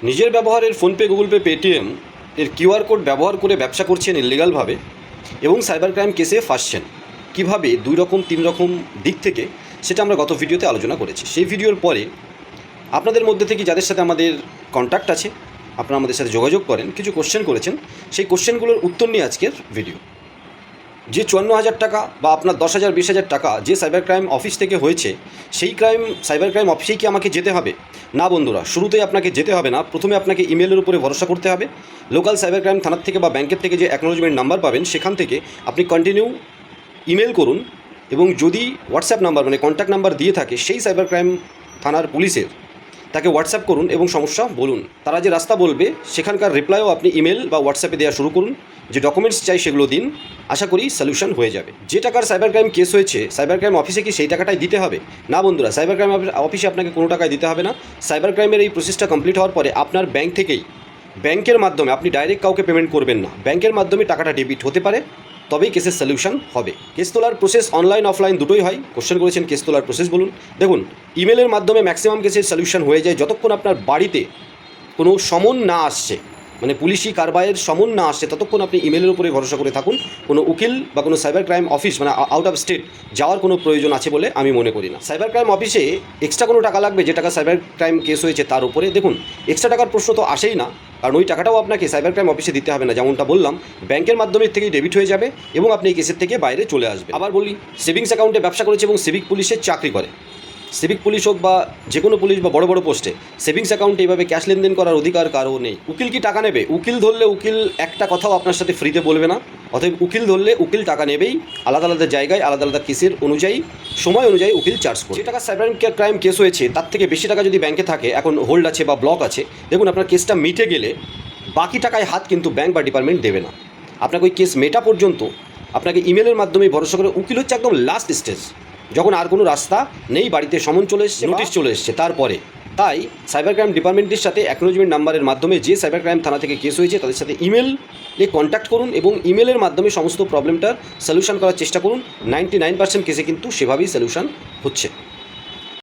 নিজের ব্যবহারের PhonePe, Google pay, Paytm এর কিউআর কোড ব্যবহার করে ব্যবসা করছেন ইললিগালভাবে এবং সাইবার ক্রাইম কেসে ফাঁসছেন। কীভাবে 2 রকম 3 রকম দিক থেকে, সেটা আমরা গত ভিডিওতে আলোচনা করেছি। সেই ভিডিওর পরে আপনাদের মধ্যে থেকে যাদের সাথে আমাদের কন্ট্যাক্ট আছে, আপনারা আমাদের সাথে যোগাযোগ করেন, কিছু কোশ্চেন করেছেন, সেই কোশ্চেনগুলোর উত্তর নিয়ে আজকের ভিডিও। যে 54,000 টাকা বা আপনার 10,000 20,000 টাকা যে সাইবার ক্রাইম অফিস থেকে হয়েছে, সেই সাইবার ক্রাইম অফিসেই কি আমাকে যেতে হবে? না বন্ধুরা, শুরুতেই আপনাকে যেতে হবে না। প্রথমে আপনাকে ইমেলের উপরে ভরসা করতে হবে। লোকাল সাইবার ক্রাইম থানার থেকে বা ব্যাংকের থেকে যে অ্যাকনোলজমেন্ট নাম্বার পাবেন, সেখান থেকে আপনি কন্টিনিউ ইমেল করুন এবং যদি হোয়াটসঅ্যাপ নাম্বার মানে কন্ট্যাক্ট নাম্বার দিয়ে থাকে সেই সাইবার ক্রাইম থানার পুলিশের, তাকে হোয়াটসঅ্যাপ করুন এবং সমস্যা বলুন। তারা যে রাস্তা বলবে সেখানকার রিপ্লাইও আপনি ইমেল বা হোয়াটসঅ্যাপে দেওয়া শুরু করুন। যে ডকুমেন্টস চাই সেগুলো দিন, আশা করি সলিউশন হয়ে যাবে। যে টাকার সাইবার ক্রাইম কেস হয়েছে, সাইবার ক্রাইম অফিসে কি সেই টাকাটাই দিতে হবে? না বন্ধুরা, সাইবার ক্রাইম অফিসে আপনাকে কোনো টাকায় দিতে হবে না। সাইবার ক্রাইমের এই প্রসেসটা কমপ্লিট হওয়ার পরে আপনার ব্যাংক থেকেই, ব্যাংকের মাধ্যমে, আপনি ডাইরেক্ট কাউকে পেমেন্ট করবেন না, ব্যাংকের মাধ্যমে টাকাটা ডেবিট হতে পারে, তবেই কেসের সলিউশন হবে। কেস তোলার প্রসেস অনলাইন অফলাইন দুটোই হয়। কোশ্চেন করেছেন কেস তোলার প্রসেস বলুন। দেখুন, ইমেলের মাধ্যমে ম্যাক্সিমাম কেসের সলিউশন হয়ে যায় যতক্ষণ আপনার বাড়িতে কোনো সমন না আসছে, মানে পুলিশি কারবাইয়ের সমন না আসছে, ততক্ষণ আপনি ইমেলের উপরে ভরসা করে থাকুন। কোনো উকিল বা কোনো সাইবার ক্রাইম অফিস মানে আউট অফ স্টেট যাওয়ার কোনো প্রয়োজন আছে বলে আমি মনে করি না। সাইবার ক্রাইম অফিসে এক্সট্রা কোনো টাকা লাগবে যে টাকা সাইবার ক্রাইম কেস হয়েছে তার উপরে? দেখুন, এক্সট্রা টাকার প্রশ্ন তো আসেই না, কারণ ওই টাকাটাও আপনাকে সাইবার ক্রাইম অফিসে দিতে হবে না। যেমনটা বললাম, ব্যাংকের মাধ্যমে থেকেই ডেবিট হয়ে যাবে এবং আপনি এই কেসের থেকে বাইরে চলে আসবেন। আবার বলি, সেভিংস অ্যাকাউন্টে ব্যবসা করেছে এবং সিভিক পুলিশের চাকরি করে, সিভিক পুলিশ হোক বা যে কোনো পুলিশ বা বড় বড় পোস্টে, সেভিংস অ্যাকাউন্টে এইভাবে ক্যাশ লেনদেন করার অধিকার কারও নেই। উকিল কি টাকা নেবে? উকিল ধরলে উকিল একটা কথাও আপনার সাথে ফ্রিতে বলবে না। অতএব উকিল ধরলে উকিল টাকা নেবেই, আলাদা আলাদা জায়গায় আলাদা আলাদা কেসের অনুযায়ী, সময় অনুযায়ী উকিল চার্জ করবে। যে টাকা সাইবার ক্রাইম কেস হয়েছে তার থেকে বেশি টাকা যদি ব্যাংকে থাকে, এখন হোল্ড আছে বা ব্লক আছে, দেখুন আপনার কেসটা মিটে গেলে বাকি টাকায় হাত কিন্তু ব্যাংক বা ডিপার্টমেন্ট দেবে না। আপনাকে ওই কেস মেটা পর্যন্ত আপনাকে ইমেলের মাধ্যমে ভরসা করে, উকিল হচ্ছে একদম লাস্ট স্টেজ, যখন আর কোনো রাস্তা নেই, বাড়িতে সমন চলে এসছে, নোটিশ চলে এসছে, তারপরে। তাই সাইবার ক্রাইম ডিপার্টমেন্টের সাথে অ্যাকনোলজমেন্ট নাম্বারের মাধ্যমে যে সাইবার ক্রাইম থানা থেকে কেস হয়েছে তাদের সাথে ইমেলে কন্ট্যাক্ট করুন এবং ইমেলের মাধ্যমে সমস্ত প্রবলেমটার সলিউশন করার চেষ্টা করুন। 99% কেসে কিন্তু সেভাবেই সলিউশন হচ্ছে।